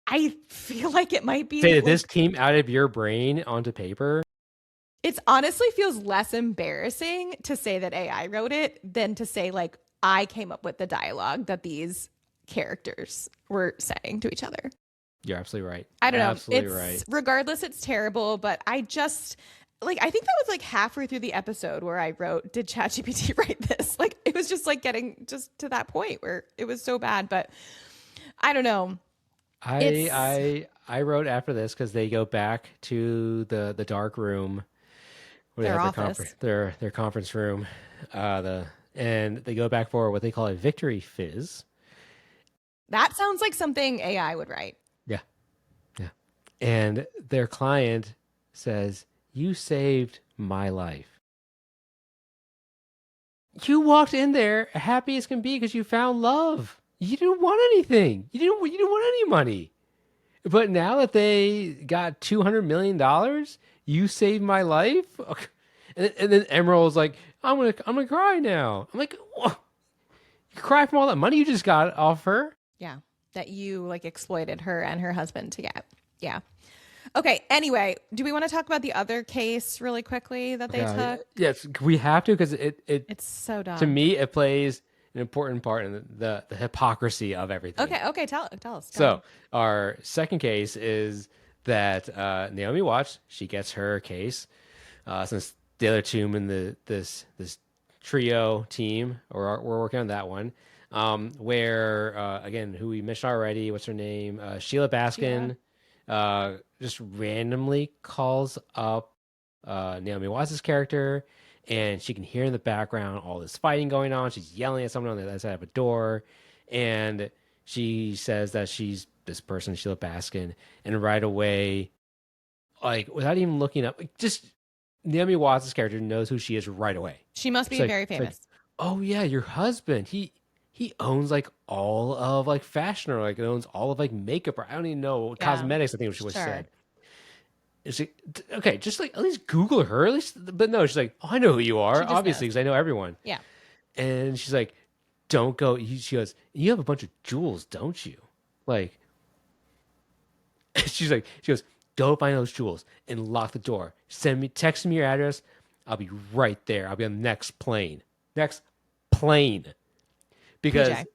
I feel like it might be Say that like, this came out of your brain onto paper. it honestly feels less embarrassing to say that AI wrote it than to say like I came up with the dialogue that these characters were saying to each other. You're absolutely right. I don't know. Absolutely It's right. regardless, it's terrible, but I just like I think that was like halfway through the episode where I wrote, "Did ChatGPT write this?" Like it was just like getting just to that point where it was so bad, but I don't know. I wrote after this because they go back to the dark room where they Their have office. their conference room, and they go back for what they call a victory fizz. That sounds like something AI would write. Yeah, yeah. And their client says, "You saved my life." You walked in there happy as can be because you found love. You didn't want anything. You didn't want any money. But now that they got $200 million, you saved my life. Okay. And then Emerald's like, I'm gonna cry now. I'm like, "Wha- you cry from all that money you just got off her? Yeah. That you like exploited her and her husband to get. Yeah. Okay. Anyway, do we want to talk about the other case really quickly that they God, took? yes, we have to because it It's so to dumb. me it plays an important part in the hypocrisy of everything. Okay. Okay. Tell us. Go So ahead. our second case is that Naomi Watts, she gets her case since the other two in this trio team, or we're working on that one, where again, who we mentioned already, what's her name, Sheila Sheila. Baskin, just randomly calls up Naomi Watts' character, and she can hear in the background all this fighting going on. She's yelling at someone on the other side of a door, and she says that she's this person, Sheila Baskin, and right away, like without even looking up, like, just Naomi Watts' character knows who she is right away. She must be very It's like, famous. oh yeah, your husband. He owns like all of like fashion or like owns all of like makeup or I don't even know Yeah. cosmetics. I think was Sure. said. It's like okay, just like at least Google her. At least, but no, she's like, oh, I know who you are, She just obviously, knows. because I know everyone. Yeah. And she's like, don't go. She goes, you have a bunch of jewels, don't you? Like, she goes, go find those jewels and lock the door. Text me your address. I'll be right there. I'll be on the next plane. Because PJ.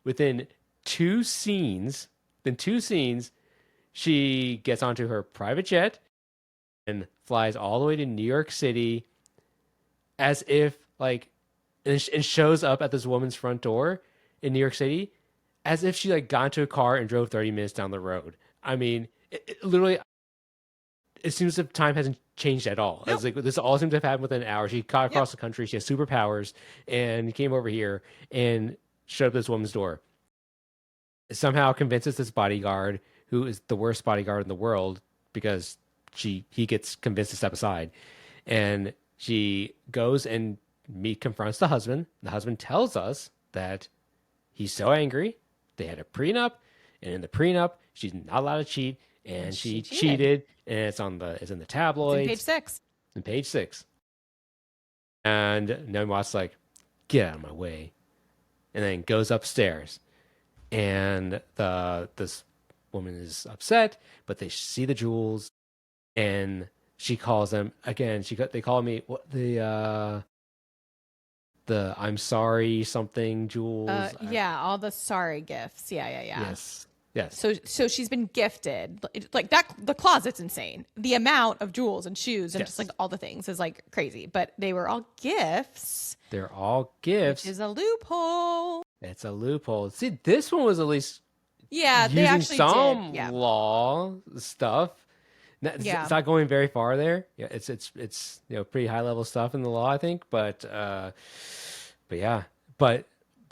within two scenes, she gets onto her private jet and flies all the way to New York City as if like, and shows up at this woman's front door in New York City as if she like got into a car and drove 30 minutes down the road. I mean, it literally, it seems as if time hasn't changed at all. It's Nope. like this all seems to have happened within an hour. She caught Yep. across the country. She has superpowers and came over here and showed up at this woman's door. Somehow convinces this bodyguard, who is the worst bodyguard in the world, because he gets convinced to step aside, and she goes and confronts the husband. The husband tells us that he's so angry. They had a prenup, and in the prenup, she's not allowed to cheat, And and she she cheated. cheated, and it's in the It's in page tabloids, 6. in page 6. And Naomi Watts like, get out of my way, and then goes upstairs, and this woman is upset, but they see the jewels, and she calls them again. They call me what the I'm sorry something jewels. Yeah, all the sorry gifts. Yeah, yeah, yeah. Yes, yes, So she's been gifted like that. The closet's insane. The amount of jewels and shoes and just like yes. all the things is like crazy. But they were all gifts, They're all which gifts. is a loophole. It's a loophole. See, this one was at least Yeah, they using actually did. some Yeah, law stuff. yeah, It's not going very far there. Yeah, it's pretty high level stuff in the law, I think. But yeah, but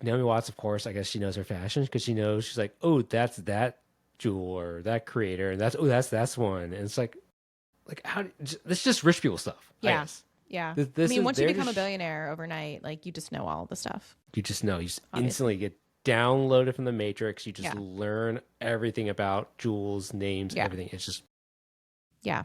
Naomi Watts, of course, I guess she knows her fashion because she knows she's like, oh, that's that jewel or that creator, and that's one, and it's like this is just rich people stuff, I yeah, guess. yeah. I This mean, is once you they're become a just billionaire overnight, like you just know all the stuff. you just know you just Obviously, instantly get downloaded from the Matrix. You just yeah, learn everything about jewels, names, yeah, everything. It's just yeah.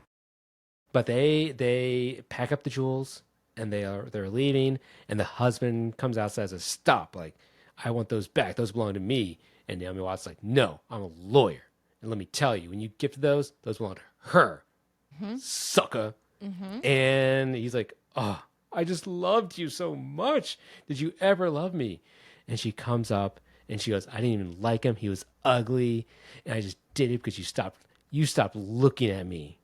but they pack up the jewels and they're leaving, and the husband comes out and says a stop, like I want those back, those belong to me. And Naomi Watts is like, no, I'm a lawyer, and let me tell you, when you gift those belong to her, Mm-hmm. sucker. Mm-hmm. And he's like, oh, I just loved you so much, did you ever love me? And she comes up and she goes, I didn't even like him, he was ugly, and I just did it because you stopped looking at me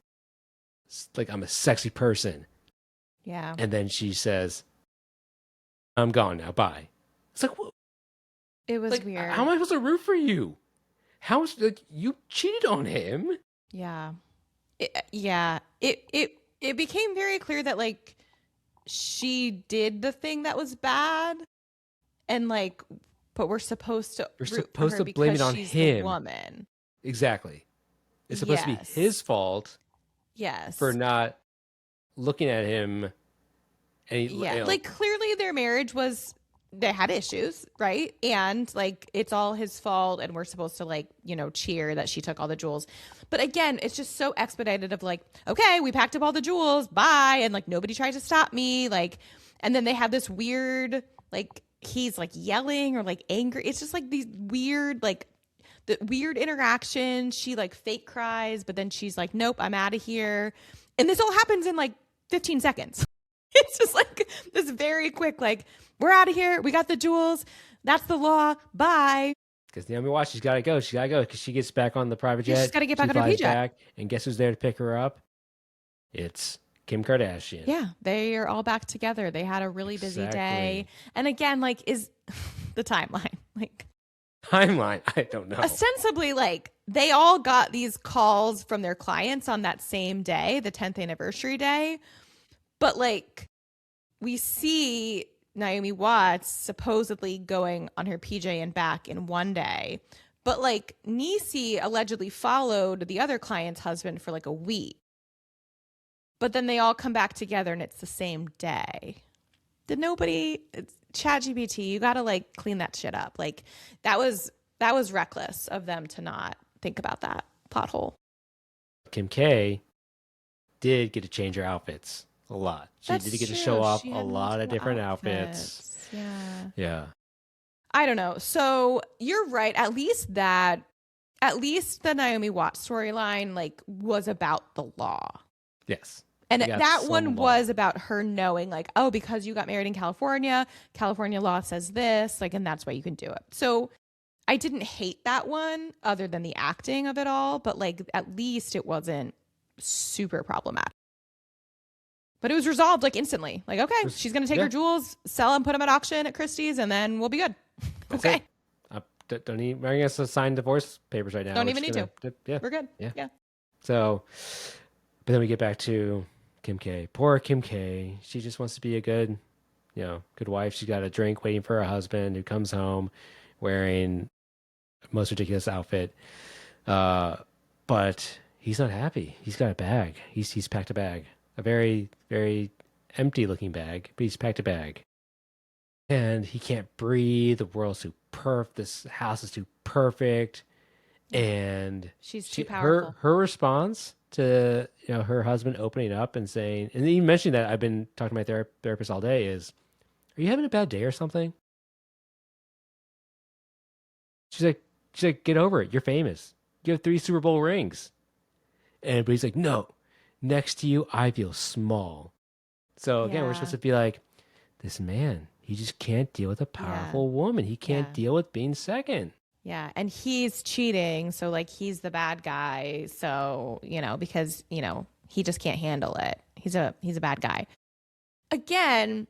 like I'm a sexy person. Yeah. And then she says, I'm gone now. Bye. It's like, It was like how am weird. I supposed to root for you? How is like you cheated on him? Yeah. Yeah. It became very clear that like she did the thing that was bad and like but we're supposed to You're root for supposed her to blame it because on she's the him. woman. Exactly. It's supposed to be Yes. his fault for Yes. not looking at him. And Yeah. Like clearly their marriage was, they had issues, right? And like, it's all his fault. And we're supposed to like, cheer that she took all the jewels. But again, it's just so expedited of like, okay, we packed up all the jewels. Bye. And like, nobody tried to stop me. Like, and then they have this weird, like, he's like yelling or like angry. It's just like these weird, like, the weird interaction. She like fake cries, but then she's like, nope, I'm out of here. And this all happens in like 15 seconds. It's just like this very quick, like, we're out of here. We got the jewels. That's the law. Bye. Because Naomi watched, she's got to go. She's got to go because she gets back on the private jet. Yeah, she's got to get back on her flies PJ. back, and guess who's there to pick her up? It's Kim Kardashian. Yeah, they are all back together. They had a really busy day. And again, like, is the timeline, like, timeline? I don't know. Ostensibly, like, they all got these calls from their clients on that same day, the 10th anniversary day. But like, we see Naomi Watts supposedly going on her PJ and back in one day. But like, Niecy allegedly followed the other client's husband for like a week. But then they all come back together and it's the same day. Did nobody, ChatGPT, you got to like clean that shit up. Like, that was reckless of them to not think about that plot hole. Kim K did get to change her outfits a lot. She did get to show off a lot of different outfits. Yeah. I don't know. So you're right. At least the Naomi Watts storyline like was about the law. Yes. And that one was about her knowing like, oh, because you got married in California law says this, like, and that's why you can do it. So I didn't hate that one other than the acting of it all, but like, at least it wasn't super problematic. But it was resolved like instantly. Like, okay, she's going to take her jewels, sell them, put them at auction at Christie's, and then we'll be good. Okay. Don't even, I guess, sign divorce papers right now. Don't even need to. Yeah. We're good. Yeah. So, but then we get back to Kim K. Poor Kim K. She just wants to be a good wife. She's got a drink waiting for her husband who comes home wearing the most ridiculous outfit. But he's not happy. He's got a bag. He's packed a bag. A very, very empty looking bag, but he's packed a bag. And he can't breathe. The world's too perfect. This house is too perfect. And she's too powerful. Her response to her husband opening up and saying, and you mentioned that I've been talking to my therapist all day, is, are you having a bad day or something? She's like, get over it. You're famous. You have 3 Super Bowl rings. But he's like, no. Next to you, I feel small. So again, we're supposed to be like, this man, he just can't deal with a powerful woman. He can't deal with being second. Yeah. And he's cheating. So like, he's the bad guy. So, because, he just can't handle it. He's a bad guy. Again,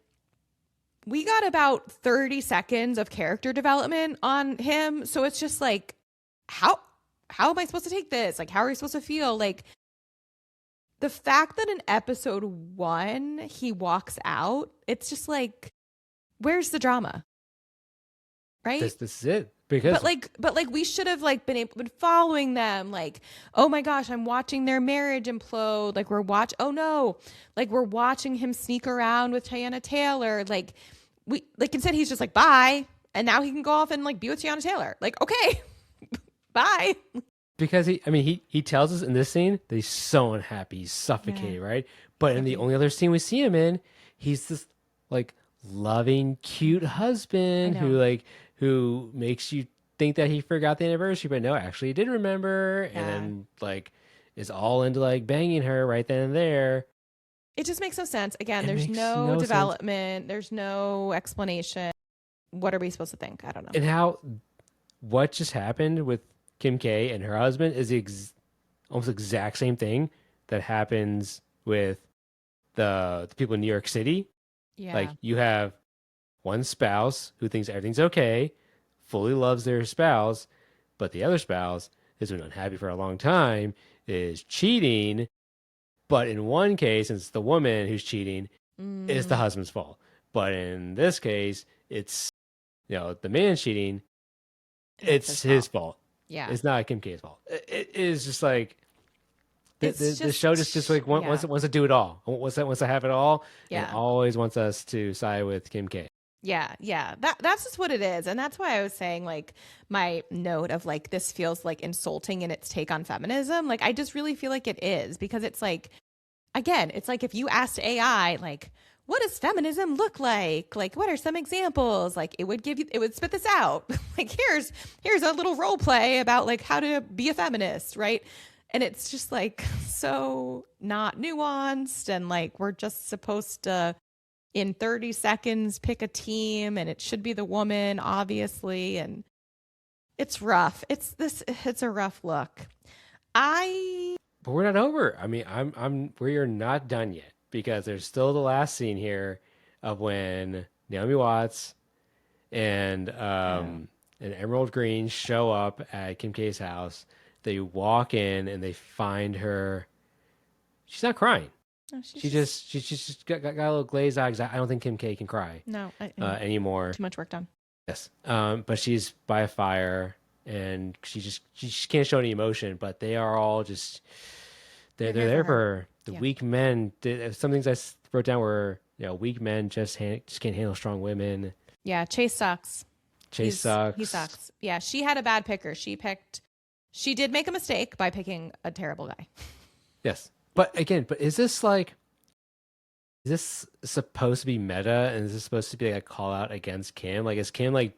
we got about 30 seconds of character development on him. So it's just like, how am I supposed to take this? Like, how are we supposed to feel? Like, the fact that in episode 1 he walks out, it's just like, where's the drama? Right? This is it. Because but like we should have like been following them. Like, oh my gosh, I'm watching their marriage implode. Like we're watching him sneak around with Teyana Taylor. Like instead he's just like, bye, and now he can go off and like be with Teyana Taylor. Like, okay, bye. Because he tells us in this scene that he's so unhappy, he's suffocated, right? But in the only other scene we see him in, he's this like loving, cute husband who makes you think that he forgot the anniversary, but no, actually he did remember, and like is all into like banging her right then and there. It just makes no sense. Again, there's no development, there's no explanation. What are we supposed to think? I don't know. And what just happened with Kim K and her husband is almost exact same thing that happens with the people in New York City. Yeah. Like, you have one spouse who thinks everything's okay, fully loves their spouse, but the other spouse has been unhappy for a long time, is cheating. But in one case, it's the woman who's cheating, it's the husband's fault. But in this case, it's the man cheating, it's his fault. Yeah. It's not Kim K's fault. It is just like, The show just like wants to do it all. Wants to have it all, and always wants us to side with Kim K. Yeah. That's just what it is. And that's why I was saying, like, my note of like, this feels like insulting in its take on feminism. Like, I just really feel like it is, because it's like, again, it's like if you asked AI, like, what does feminism look like? Like, what are some examples? Like, it would spit this out. Like, here's a little role play about like how to be a feminist, right? And it's just like so not nuanced, and like we're just supposed to in 30 seconds pick a team, and it should be the woman, obviously, and it's rough. It's a rough look. But we're not over. I mean, we are not done yet, because there's still the last scene here of when Naomi Watts and Emerald Green show up at Kim K's house. They walk in and they find her. She's not crying. No, she just got a little glazed eyes. I don't think Kim K can cry anymore. Too much work done. Yes. But she's by a fire, and she just can't show any emotion. But they are all just they're there for her. The weak men. Some things I wrote down were, weak men just can't handle strong women. Yeah, Chase sucks. He sucks. Yeah, she had a bad picker. She did make a mistake by picking a terrible guy. Yes. But again, is this supposed to be meta, and is this supposed to be like a call out against Kim? Like, is Kim like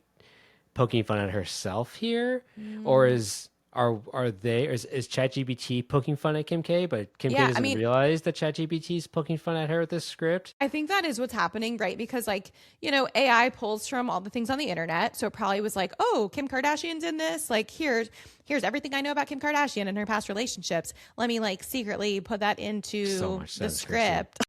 poking fun at herself here, or is ChatGPT poking fun at Kim K? But Kim K doesn't realize that ChatGPT is poking fun at her with this script. I think that is what's happening, right? Because like, AI pulls from all the things on the internet, so it probably was like, oh, Kim Kardashian's in this. Like, here's everything I know about Kim Kardashian and her past relationships. Let me like secretly put that into the script.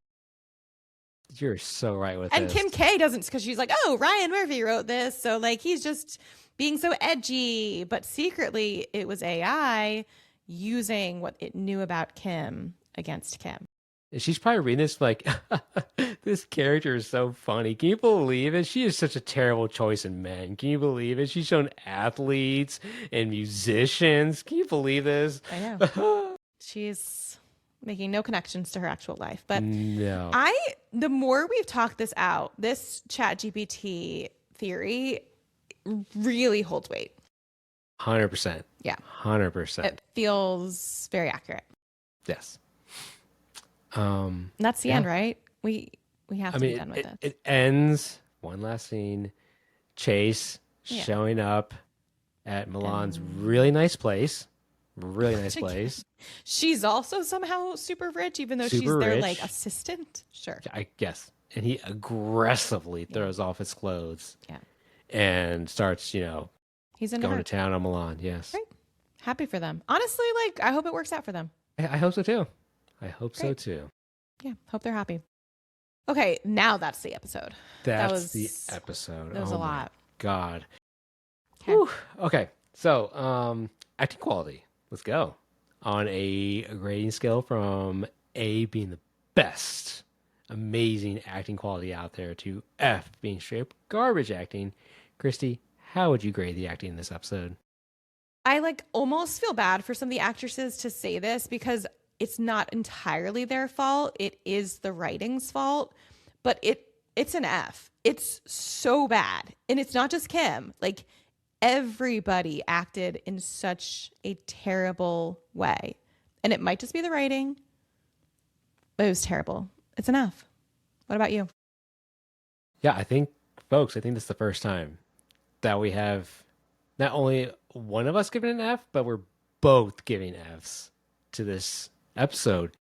You're so right with this. And this. Kim K doesn't, because she's like, oh, Ryan Murphy wrote this, so like he's just being so edgy. But secretly it was AI using what it knew about Kim against Kim. She's probably reading this like, this character is so funny. Can you believe it? She is such a terrible choice in men. Can you believe it? She's shown athletes and musicians. Can you believe this? I know. She's making no connections to her actual life. But no. The more we've talked this out, this ChatGPT theory really holds weight. 100%. Yeah. 100%. It feels very accurate. Yes. That's the end, right? We have to be done with it. It ends, one last scene, Chase showing up at Milan's really nice place. Really nice place. She's also somehow super rich, even though she's their like assistant. Sure. I guess. And he aggressively throws off his clothes. Yeah. And starts, he's going to town on Milan. Yes. Right. Happy for them. Honestly, like, I hope it works out for them. I hope so too. So too. Yeah. Hope they're happy. Okay. Now that's the episode. That was the episode. That was a lot. God. Okay. So, acting quality. Let's go. On a grading scale from A being the best, amazing acting quality out there, to F being straight up garbage acting, Christy, how would you grade the acting in this episode? I like almost feel bad for some of the actresses to say this, because it's not entirely their fault. It is the writing's fault, but it's an F. It's so bad. And it's not just Kim. Like, everybody acted in such a terrible way. And it might just be the writing, but it was terrible. It's an F. What about you? Yeah, I think this is the first time that we have not only one of us giving an F, but we're both giving Fs to this episode.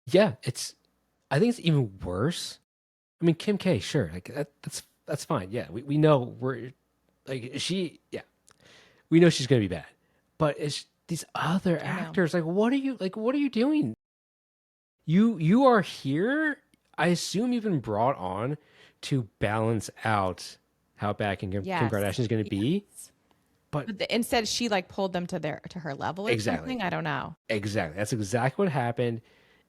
Yeah, I think it's even worse. I mean, Kim K, sure, like that's fine. Yeah, we know we know she's gonna be bad, but it's these other actors. Like, what are you doing? You are here. I assume you've been brought on to balance out how bad Kim Kardashian is going to be. But instead, she like pulled them to her level or something. I don't know. Exactly. That's exactly what happened,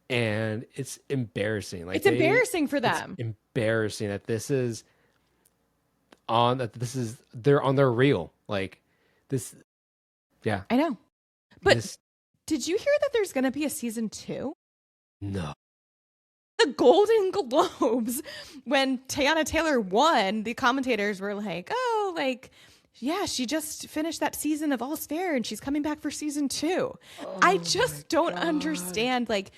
and it's embarrassing. Like, it's embarrassing for them. It's embarrassing that they're on their reel like this. Yeah, I know, but Did you hear that there's going to be a season 2? No. The Golden Globes, when Teyana Taylor won, the commentators were like, oh, like, yeah, she just finished that season of All's Fair and she's coming back for season 2. I just don't understand, like,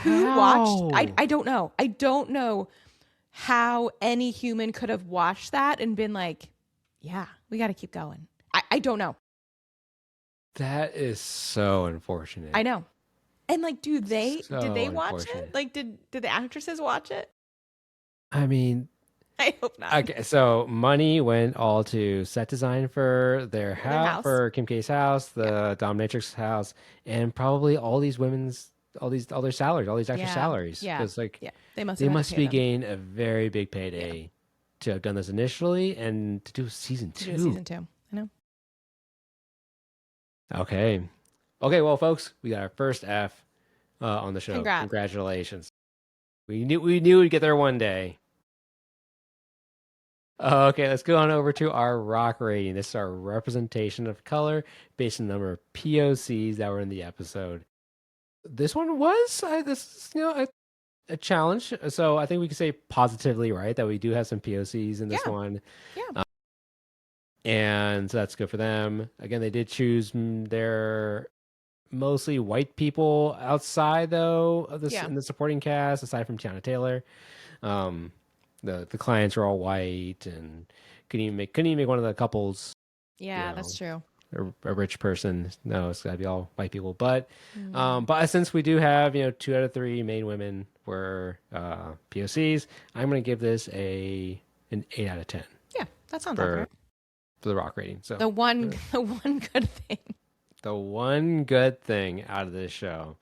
who watched. I don't know. I don't know how any human could have watched that and been like, yeah, we got to keep going. I don't know. That is so unfortunate. I know. And like, did they watch unfortunate. it? Like, did the actresses watch it? I mean, I hope not. okay, so money went all to set design for their house, for Kim K's house, the dominatrix house, and probably all these women's, all their salaries, all these actors' salaries. Yeah. Because like, they must be getting a very big payday to have done this initially and to do season 2. I know. Okay. Well, folks, we got our first F on the show. Congrats. Congratulations. We knew we'd get there one day. Okay, let's go on over to our rock rating. This is our representation of color based on the number of POCs that were in the episode. This one was a challenge. So I think we can say positively, right, that we do have some POCs in this one. Yeah. And so that's good for them. Again, they did choose their mostly white people outside though of this in the supporting cast, aside from Teyana Taylor. The clients are all white and couldn't even make one of the couples. Yeah, that's true. A rich person. No, it's gotta be all white people. But since we do have 2 out of 3 main women were POCs, I'm gonna give this an 8 out of 10. Yeah, that sounds accurate for the rock rating. So the one good thing. The one good thing out of this show.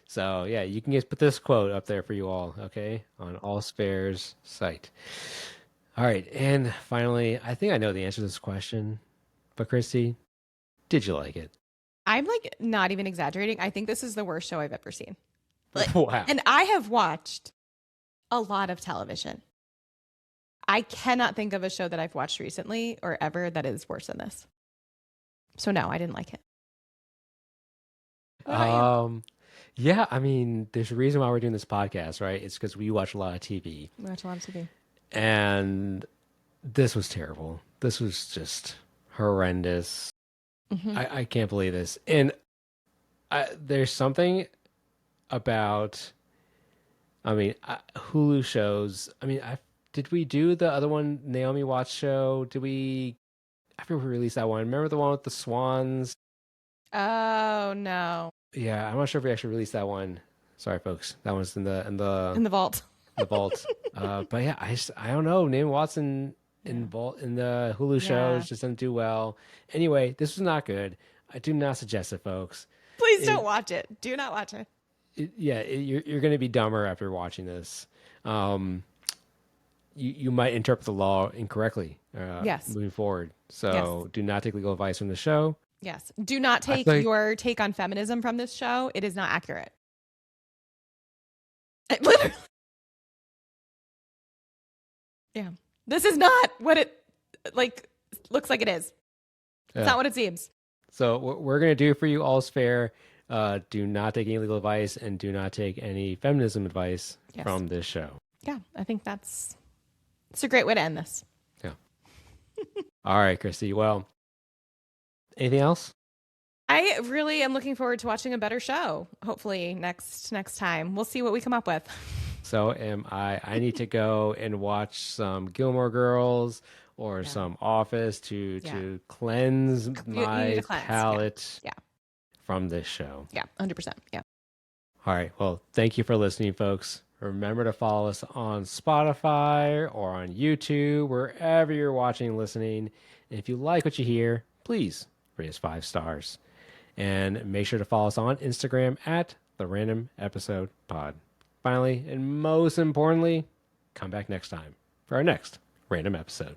So yeah, you can just put this quote up there for you all, okay, on All's Fair's site. All right, and finally, I think I know the answer to this question, but Christy, did you like it? I'm like not even exaggerating. I think this is the worst show I've ever seen. Like, wow. And I have watched a lot of television. I cannot think of a show that I've watched recently or ever that is worse than this. So no, I didn't like it. Yeah, I mean, there's a reason why we're doing this podcast, right? It's because we watch a lot of TV. We watch a lot of TV. And this was terrible. This was just horrendous. Mm-hmm. I can't believe this. And there's something about, Hulu shows. Did we do the other one, Naomi Watts show? After we released that one, remember the one with the swans? Oh no. Yeah, I'm not sure if we actually released that one. Sorry, folks. That one's in the vault. The vault. But yeah, I don't know. Naomi Watts in the Hulu shows just doesn't do well. Anyway, this was not good. I do not suggest it, folks. Please don't watch it. Do not watch it. You're going to be dumber after watching this. You might interpret the law incorrectly. Moving forward. So do not take legal advice from the show. Yes. Do not take your take on feminism from this show. It is not accurate. Literally. Yeah. This is not what it looks like it is. It's not what it seems. So what we're going to do for you, All's Fair, do not take any legal advice and do not take any feminism advice from this show. Yeah. I think it's a great way to end this. Yeah. All right, Christy. Well, anything else? I really am looking forward to watching a better show. Hopefully next time. We'll see what we come up with. So am I. I need to go and watch some Gilmore Girls or some Office to cleanse my palate from this show. Yeah, 100%. Yeah. All right. Well, thank you for listening, folks. Remember to follow us on Spotify or on YouTube, wherever you're watching and listening. And if you like what you hear, please rate us 5 stars. And make sure to follow us on Instagram at The Random Episode Pod. Finally, and most importantly, come back next time for our next random episode.